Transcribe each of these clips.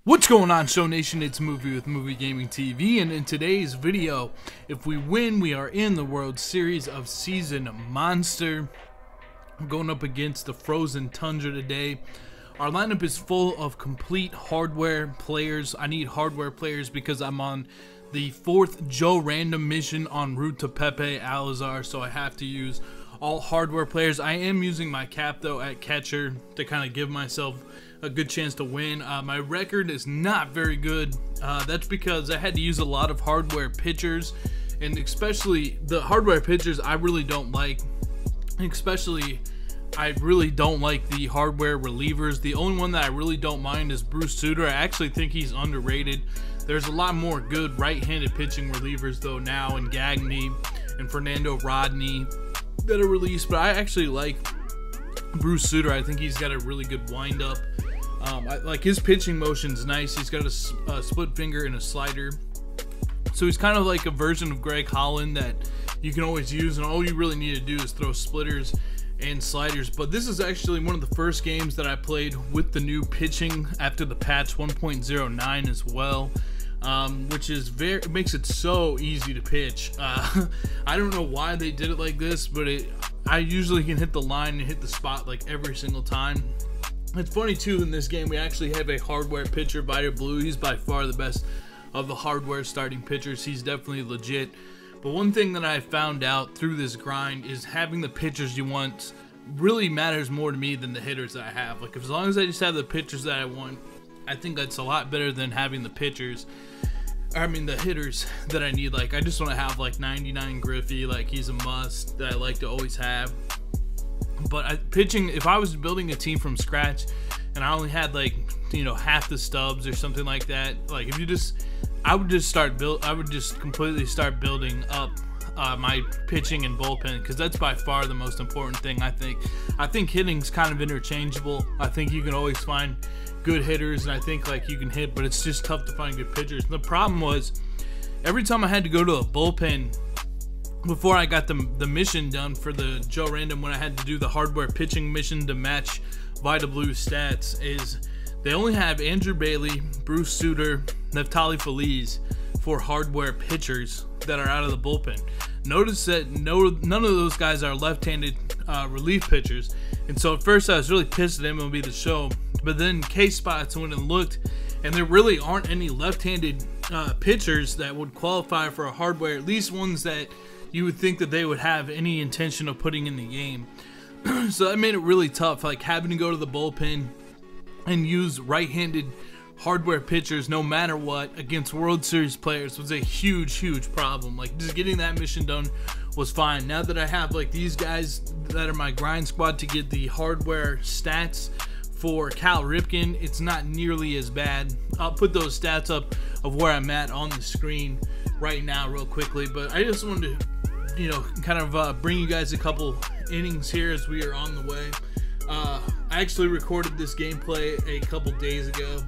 What's going on, Show Nation? It's Movie with Movie Gaming TV, and in today's video, if we win, we are in the World Series of Season Monster. I'm going up against the Frozen Tundra today. Our lineup is full of complete hardware players. I need hardware players because I'm on the 4th Joe Random mission en route to Pepe, Alazar, so I have to use all hardware players. I am using my cap though at catcher to kind of give myself a good chance to win. My record is not very good. That's because I had to use a lot of hardware pitchers, and especially the hardware pitchers I really don't like. Especially I really don't like the hardware relievers. The only one that I really don't mind is Bruce Sutter. I actually think he's underrated. There's a lot more good right-handed pitching relievers though now, and Gagne and Fernando Rodney that are released, but I actually like Bruce Sutter. I think he's got a really good windup. I like his pitching motion's nice. He's got a split finger and a slider, so he's kind of like a version of Greg Holland that you can always use, and all you really need to do is throw splitters and sliders. But this is actually one of the first games that I played with the new pitching after the patch 1.09 as well, which is it makes it so easy to pitch. I don't know why they did it like this, but I usually can hit the line and hit the spot like every single time. It's funny too, in this game we actually have a hardware pitcher, Vita Blue. He's by far the best of the hardware starting pitchers. He's definitely legit. But one thing that I found out through this grind is having the pitchers you want really matters more to me than the hitters that I have. Like, as long as I just have the pitchers that I want, I think that's a lot better than having the pitchers. I mean the hitters that I need. Like, I just want to have like 99 Griffey. Like, he's a must that I like to always have. But pitching, if I was building a team from scratch and I only had like, you know, half the stubs or something like that, like I would just completely start building up my pitching and bullpen, because that's by far the most important thing. I think hitting's kind of interchangeable. I think you can always find good hitters, and I think like you can hit, but it's just tough to find good pitchers. And the problem was, every time I had to go to a bullpen before I got the mission done for the Joe Random, when I had to do the hardware pitching mission to match Vita Blue stats, is they only have Andrew Bailey, Bruce Sutter, Neftali Feliz for hardware pitchers that are out of the bullpen. Notice that none of those guys are left-handed relief pitchers, and so at first I was really pissed at MLB The Show, but then K-Spots went and looked, and there really aren't any left-handed pitchers that would qualify for a hardware, at least ones that you would think that they would have any intention of putting in the game. So that made it really tough, like having to go to the bullpen and use right-handed hardware pitchers no matter what against World Series players was a huge problem. Like, just getting that mission done was fine. Now that I have like these guys that are my grind squad to get the hardware stats for Cal Ripken, it's not nearly as bad. I'll put those stats up of where I'm at on the screen right now real quickly, but I just wanted to, you know, kind of bring you guys a couple innings here as we are on the way. I actually recorded this gameplay a couple days ago.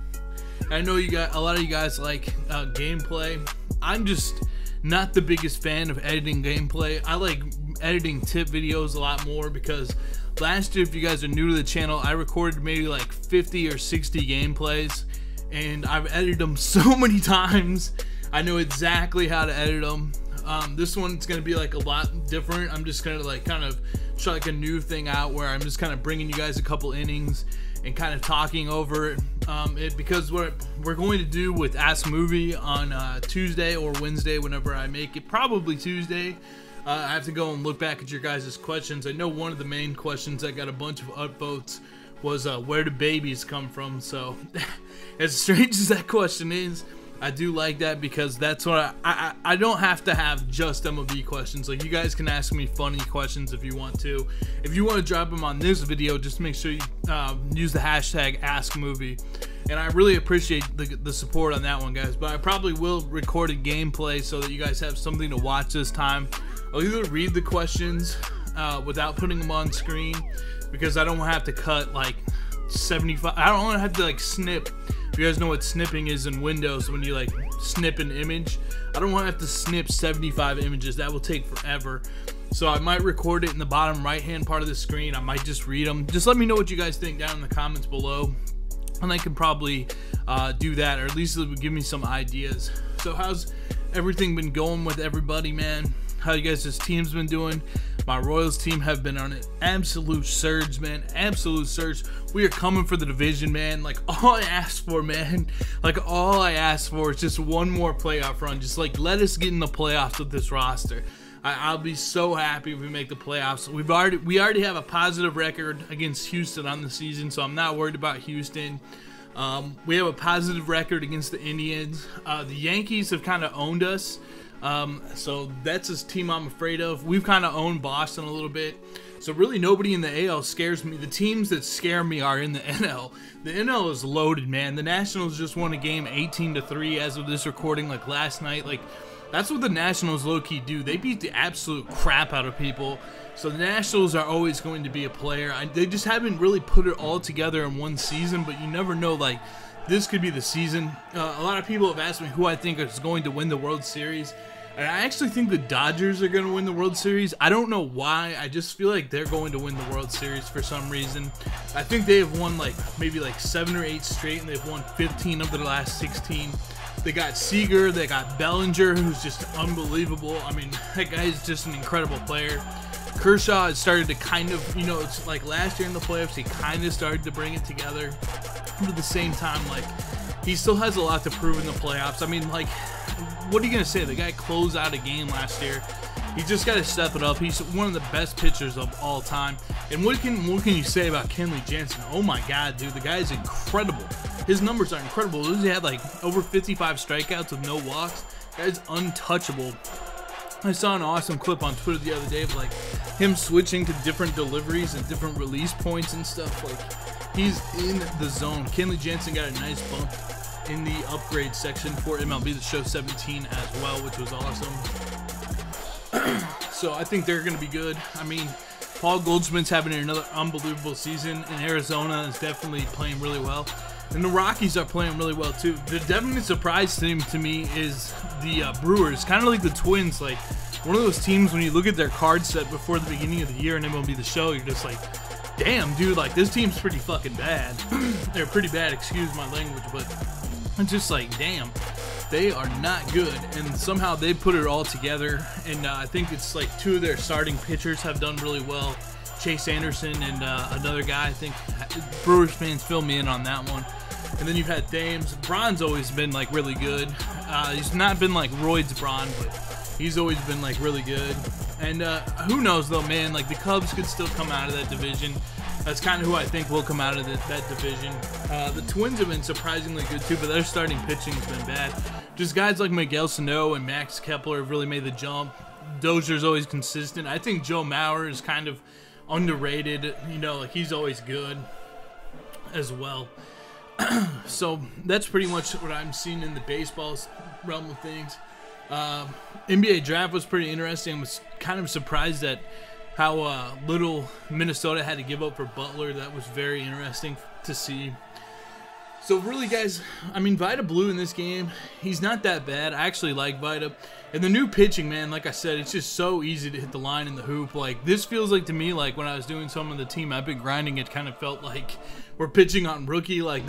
I know a lot of you guys like gameplay. I'm just not the biggest fan of editing gameplay. I like editing tip videos a lot more, because last year, if you guys are new to the channel, I recorded maybe like 50 or 60 gameplays, and I've edited them so many times. I know exactly how to edit them. This one's gonna be like a lot different. I'm just gonna like kind of try like a new thing out where I'm just kind of bringing you guys a couple innings and kind of talking over it, because what we're going to do with Ask Movie on Tuesday or Wednesday, whenever I make it, probably Tuesday. I have to go and look back at your guys' questions. I know one of the main questions that got a bunch of upvotes was where do babies come from? So as strange as that question is, I do like that, because that's what I don't have to have just MLB questions. Like, you guys can ask me funny questions if you want to. If you want to drop them on this video, just make sure you use the hashtag AskMovie. And I really appreciate the support on that one, guys. But I probably will record a gameplay so that you guys have something to watch this time. I'll either read the questions without putting them on screen, because I don't want to have to cut like 75. I don't want to have to like snip. If you guys know what snipping is in Windows, when you like snip an image, I don't want to have to snip 75 images. That will take forever. So I might record it in the bottom right hand part of the screen. I might just read them. Just let me know what you guys think down in the comments below. and I could probably do that, or at least it would give me some ideas. So how's everything been going with everybody, man? How you guys' teams been doing? My Royals team have been on an absolute surge, man. Absolute surge. We are coming for the division, man. Like, all I ask for, man, like, all I ask for is just one more playoff run. Just, like, let us get in the playoffs with this roster. I'll be so happy if we make the playoffs. We already have a positive record against Houston on the season, so I'm not worried about Houston. We have a positive record against the Indians. The Yankees have kind of owned us. So that's a team I'm afraid of. We've kind of owned Boston a little bit. So really nobody in the AL scares me. The teams that scare me are in the NL. The NL is loaded, man. The Nationals just won a game 18-3 as of this recording, like last night. Like, that's what the Nationals low-key do. They beat the absolute crap out of people. So the Nationals are always going to be a player. They just haven't really put it all together in one season, but you never know, like, this could be the season. A lot of people have asked me who I think is going to win the World Series. And I actually think the Dodgers are going to win the World Series. I don't know why. I just feel like they're going to win the World Series for some reason. I think they have won maybe 7 or 8 straight, and they've won 15 of their last 16. They got Seager, they got Bellinger, who's just unbelievable. I mean, that guy is just an incredible player. Kershaw has started to kind of, you know, it's like last year in the playoffs, he kind of started to bring it together. But at the same time, like, he still has a lot to prove in the playoffs. I mean, like, what are you going to say? The guy closed out a game last year. He just got to step it up. He's one of the best pitchers of all time. And what can you say about Kenley Jansen? Oh my God, dude, the guy is incredible. His numbers are incredible. He had like over 55 strikeouts with no walks. The guy's untouchable. I saw an awesome clip on Twitter the other day of like him switching to different deliveries and different release points and stuff. Like, he's in the zone. Kenley Jansen got a nice bump in the upgrade section for MLB The Show 17 as well, which was awesome. So I think they're going to be good. I mean, Paul Goldschmidt's having another unbelievable season, and Arizona is definitely playing really well. And the Rockies are playing really well too. The definite surprise team to me is the Brewers, kind of like the Twins. Like, one of those teams when you look at their card set before the beginning of the year in MLB The Show, you're just like, damn, dude, like, this team's pretty fucking bad. They're pretty bad, excuse my language, but it's just like, damn, they are not good. And somehow they put it all together. And I think it's like 2 of their starting pitchers have done really well. Chase Anderson and another guy. I think Brewers fans fill me in on that one. And then you've had Thames. Braun's always been like really good. He's not been like Royd's Braun, but he's always been like really good. And who knows though, man, like the Cubs could still come out of that division. That's kind of who I think will come out of that division. The Twins have been surprisingly good too, but their starting pitching has been bad. Just guys like Miguel Sano and Max Kepler have really made the jump. Dozier's always consistent. I think Joe Mauer is kind of underrated. You know, like, he's always good as well. So that's pretty much what I'm seeing in the baseball realm of things. NBA draft was pretty interesting. I was kind of surprised at how little Minnesota had to give up for Butler. That was very interesting to see. So really, guys, I mean, Vida Blue in this game, he's not that bad. I actually like Vida. And the new pitching, man, like I said, it's just so easy to hit the line in the hoop. Like, this feels like to me, like when I was doing some of the Team Epic grinding, it kind of felt like we're pitching on rookie. Like,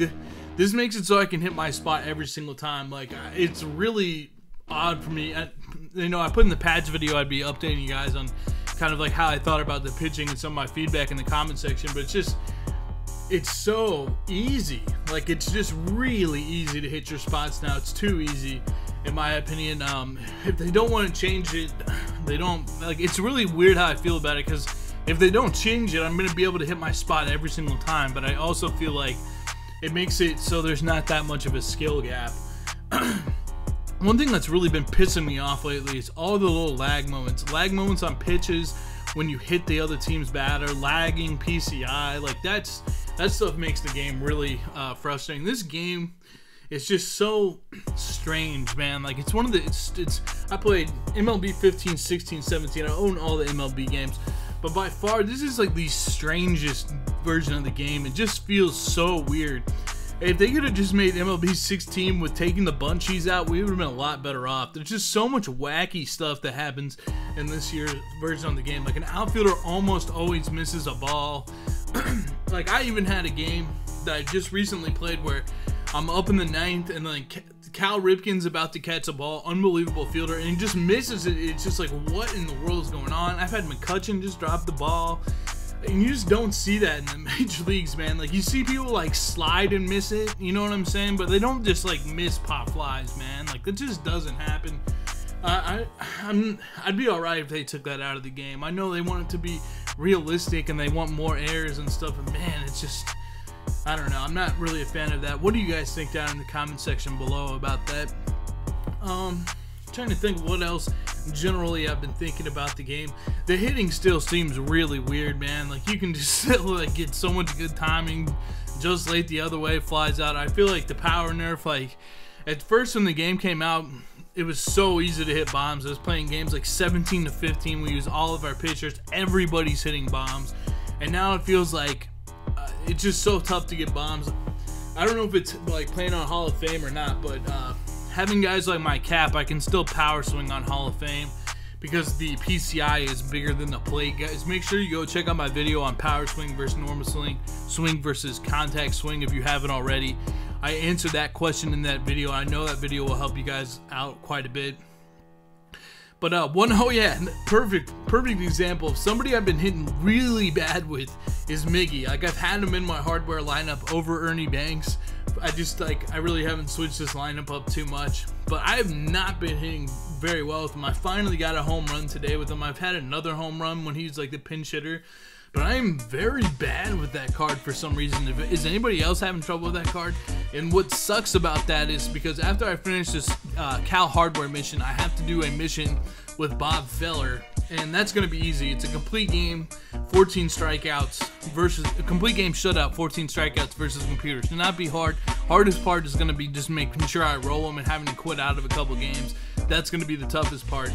this makes it so I can hit my spot every single time. Like, it's really odd for me. You know, I put in the patch video, I'd be updating you guys on kind of like how I thought about the pitching and some of my feedback in the comment section, but it's just, it's so easy. Like, it's just really easy to hit your spots now. It's too easy, in my opinion. If they don't want to change it, they don't, like, it's really weird how I feel about it, because if they don't change it, I'm going to be able to hit my spot every single time, but I also feel like it makes it so there's not that much of a skill gap. One thing that's really been pissing me off lately is all the little lag moments. Lag moments on pitches when you hit the other team's batter, lagging PCI, like that stuff makes the game really frustrating. This game is just so strange, man. Like, it's one of the, I played MLB 15, 16, 17. I own all the MLB games, but by far this is like the strangest version of the game. It just feels so weird. If they could have just made MLB 16 with taking the bunchies out, we would have been a lot better off. There's just so much wacky stuff that happens in this year's version of the game. Like, an outfielder almost always misses a ball. Like, I even had a game that I just recently played where I'm up in the 9th and like Cal Ripken's about to catch a ball, unbelievable fielder, and he just misses it. It's just like, what in the world is going on? I've had McCutchen just drop the ball, and you just don't see that in the major leagues, man. Like, you see people like slide and miss it, you know what I'm saying? But they don't just like miss pop flies, man. Like, that just doesn't happen. I'd be alright if they took that out of the game. I know they want it to be realistic and they want more errors and stuff, but man, it's just, I don't know. I'm not really a fan of that. What do you guys think down in the comment section below about that? Trying to think what else generally I've been thinking about the game. The hitting still seems really weird, man. Like, you can just still like get so much good timing. Just late the other way, flies out. I feel like the power nerf, like at first when the game came out, it was so easy to hit bombs. I was playing games like 17 to 15. We use all of our pitchers. Everybody's hitting bombs. And now it feels like it's just so tough to get bombs. I don't know if it's like playing on Hall of Fame or not, but having guys like my Cap, I can still power swing on Hall of Fame because the PCI is bigger than the plate. Guys, make sure you go check out my video on power swing versus normal swing versus contact swing if you haven't already. I answered that question in that video. I know that video will help you guys out quite a bit. But perfect example of somebody I've been hitting really bad with is Miggy. Like, I've had him in my hardware lineup over Ernie Banks. I really haven't switched this lineup up too much. But I have not been hitting very well with him. I finally got a home run today with him. I've had another home run when he's like the pinch hitter. But I am very bad with that card for some reason. Is anybody else having trouble with that card? And what sucks about that is because after I finish this Cal hardware mission, I have to do a mission with Bob Feller, and that's going to be easy. It's a complete game, 14 strikeouts versus a complete game shutout, 14 strikeouts versus computers. Should not be hard. Hardest part is going to be just making sure I roll them and having to quit out of a couple games. That's going to be the toughest part.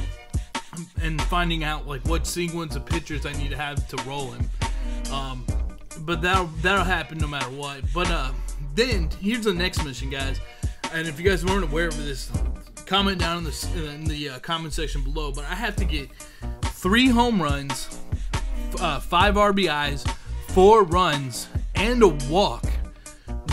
And finding out like what sequence of pitchers I need to have to roll him. But that'll happen no matter what. But then here's the next mission, guys. And if you guys weren't aware of this, comment down in the comment section below. But I have to get 3 home runs, 5 RBIs, 4 runs, and a walk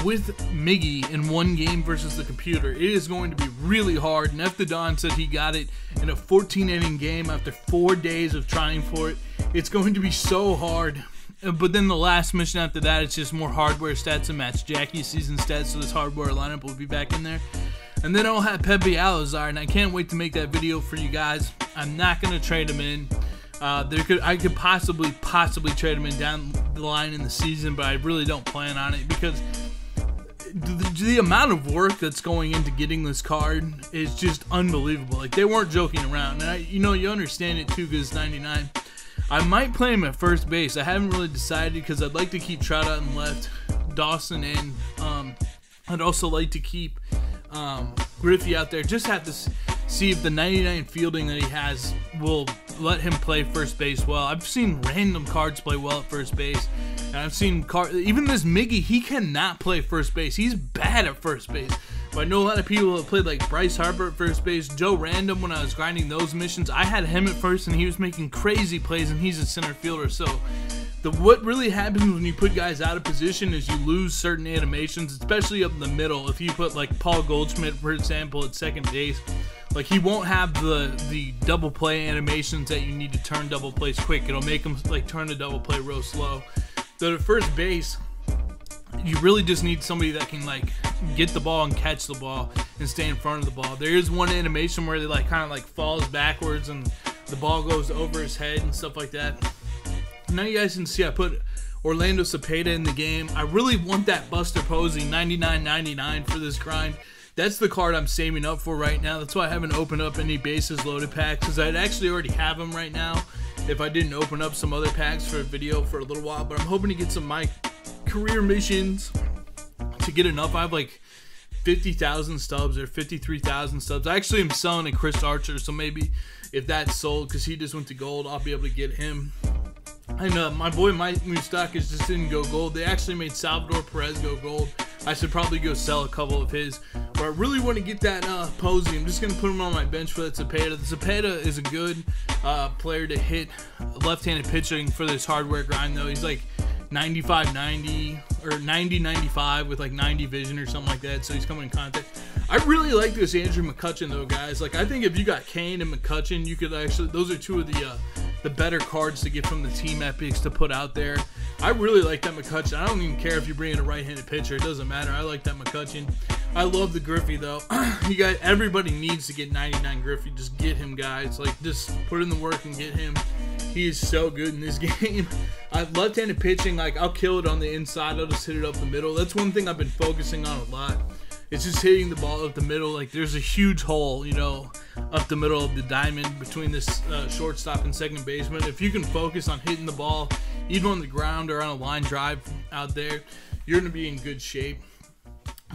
with Miggy in one game versus the computer. It is going to be really hard. And F the Don said he got it in a 14-inning game after 4 days of trying for it. It's going to be so hard. But then the last mission after that, it's just more hardware stats and match Jackie's season stats, so this hardware lineup will be back in there. And then I'll have Pepe Alazar, and I can't wait to make that video for you guys. I'm not going to trade him in. I could possibly trade him in down the line in the season, but I really don't plan on it because the amount of work that's going into getting this card is just unbelievable. Like, they weren't joking around, and you understand it too because it's 99. I might play him at first base. I haven't really decided because I'd like to keep Trout out and left, Dawson in. I'd also like to keep Griffey out there. Just have to see if the 99 fielding that he has will let him play first base well. I've seen random cards play well at first base, and I've seen even this Miggy, he cannot play first base. He's bad at first base. But I know a lot of people that played like Bryce Harper at first base, Joe Random when I was grinding those missions. I had him at first and he was making crazy plays and he's a center fielder. So what really happens when you put guys out of position is you lose certain animations, especially up in the middle. If you put like Paul Goldschmidt, for example, at second base, like he won't have the double play animations that you need to turn double plays quick. It'll make him like turn the double play real slow. So at first base, you really just need somebody that can like get the ball and catch the ball and stay in front of the ball. There is one animation where they like kind of like falls backwards and the ball goes over his head and stuff like that. Now you guys can see I put Orlando Cepeda in the game. I really want that Buster Posey 99.99 for this grind. That's the card I'm saving up for right now. That's why I haven't opened up any bases loaded packs, because I'd actually already have them right now if I didn't open up some other packs for a video for a little while. But I'm hoping to get some my career missions to get enough. I have like 50,000 stubs or 53,000 stubs. I actually am selling a Chris Archer, so maybe if that's sold, because he just went to gold, I'll be able to get him. And my boy Mike Moustakas just didn't go gold. They actually made Salvador Perez go gold. I should probably go sell a couple of his. But I really want to get that Posey. I'm just going to put him on my bench for that Cepeda. The Cepeda is a good player to hit left-handed pitching for this hardware grind, though. He's like 95-90 or 90-95 with like 90 vision or something like that. So he's coming in contact. I really like this Andrew McCutchen though, guys. Like, I think if you got Kane and McCutchen, you could actually, those are two of the better cards to get from the team epics to put out there. I really like that McCutchen. I don't even care if you bring in a right-handed pitcher. It doesn't matter. I like that McCutchen. I love the Griffey though. You guys, everybody needs to get 99 Griffey. Just get him, guys. Like, just put in the work and get him. He is so good in this game. Left-handed pitching, like, I'll kill it on the inside. I'll just hit it up the middle. That's one thing I've been focusing on a lot. It's just hitting the ball up the middle. Like, there's a huge hole, you know, up the middle of the diamond between this shortstop and second baseman. If you can focus on hitting the ball, even on the ground or on a line drive out there, you're going to be in good shape.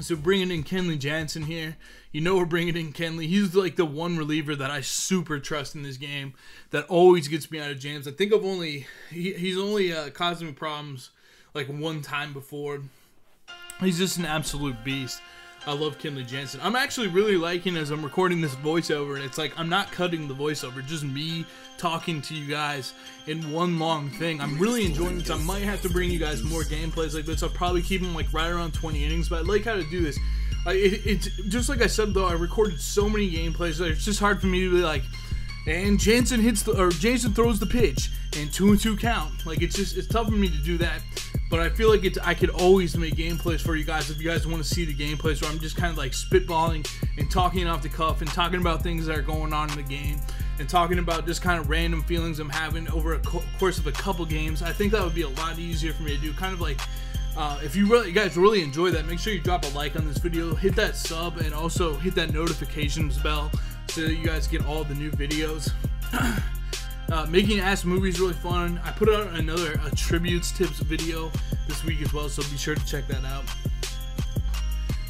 So bringing in Kenley Jansen here. You know we're bringing in Kenley. He's like the one reliever that I super trust in this game that always gets me out of jams. I think I've only, he's only caused me problems like one time before. He's just an absolute beast. I love Kenley Jansen. I'm actually really liking as I'm recording this voiceover, and it's like I'm not cutting the voiceover, just me talking to you guys in one long thing. I'm really enjoying this. I might have to bring you guys more gameplays like this. I'll probably keep them like right around 20 innings, but I like how to do this. It's just like I said though, I recorded so many gameplays that it's just hard for me to be like, and Jansen hits the, or Jansen throws the pitch, and 2-2 count. Like, it's tough for me to do that. But I feel like I could always make gameplays for you guys if you guys want to see the gameplays where I'm just kind of like spitballing and talking off the cuff and talking about things that are going on in the game and talking about just kind of random feelings I'm having over a course of a couple games. I think that would be a lot easier for me to do. Kind of like, if you guys really enjoy that, make sure you drop a like on this video, hit that sub, and also hit that notifications bell so that you guys get all the new videos. Making Ass Movies is really fun. I put out another tributes tips video this week as well, so be sure to check that out.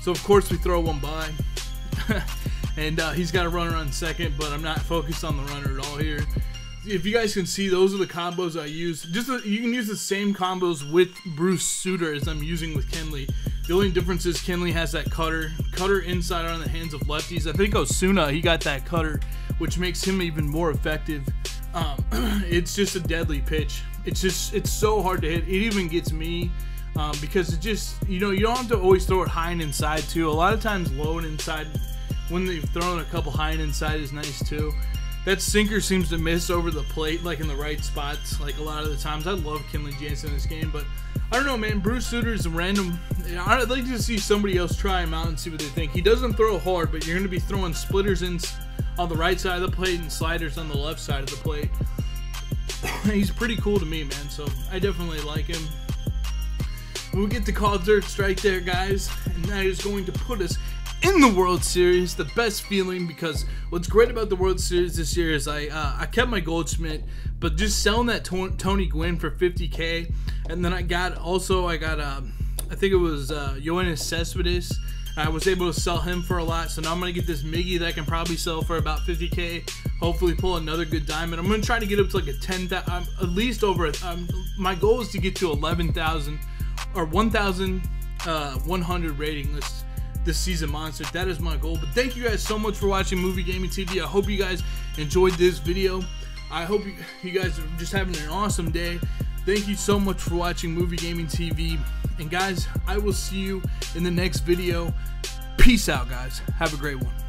So of course we throw one by, and he's got a runner on second, but I'm not focused on the runner at all here. If you guys can see, those are the combos I use. You can use the same combos with Bruce Sutter as I'm using with Kenley. The only difference is Kenley has that cutter inside on the hands of lefties. I think Osuna, he got that cutter, which makes him even more effective. It's just a deadly pitch. It's so hard to hit. It even gets me because it just, you know, you don't have to always throw it high and inside too. A lot of times low and inside, when they've thrown a couple high and inside, is nice too. That sinker seems to miss over the plate, like in the right spots, like a lot of the times. I love Kenley Jansen in this game, but I don't know, man. Bruce Sutter is a random. I'd like to see somebody else try him out and see what they think. He doesn't throw hard, but you're going to be throwing splitters in on the right side of the plate and sliders on the left side of the plate. He's pretty cool to me, man, so I definitely like him. We'll get the call dirt strike there, guys, and that is going to put us in the World Series. The best feeling, because what's great about the World Series this year is I kept my Goldschmidt, but just selling that Tony Gwynn for $50K, and then I got I think it was Yoenis Cespedes. I was able to sell him for a lot, so now I'm going to get this Miggy that I can probably sell for about $50K. Hopefully pull another good diamond. I'm going to try to get up to like a 10,000, at least over, my goal is to get to 11,000 or 1,100 rating list this season monster. That is my goal. But thank you guys so much for watching Movie Gaming TV. I hope you guys enjoyed this video. I hope you guys are just having an awesome day. Thank you so much for watching Movie Gaming TV. And guys, I will see you in the next video. Peace out, guys. Have a great one.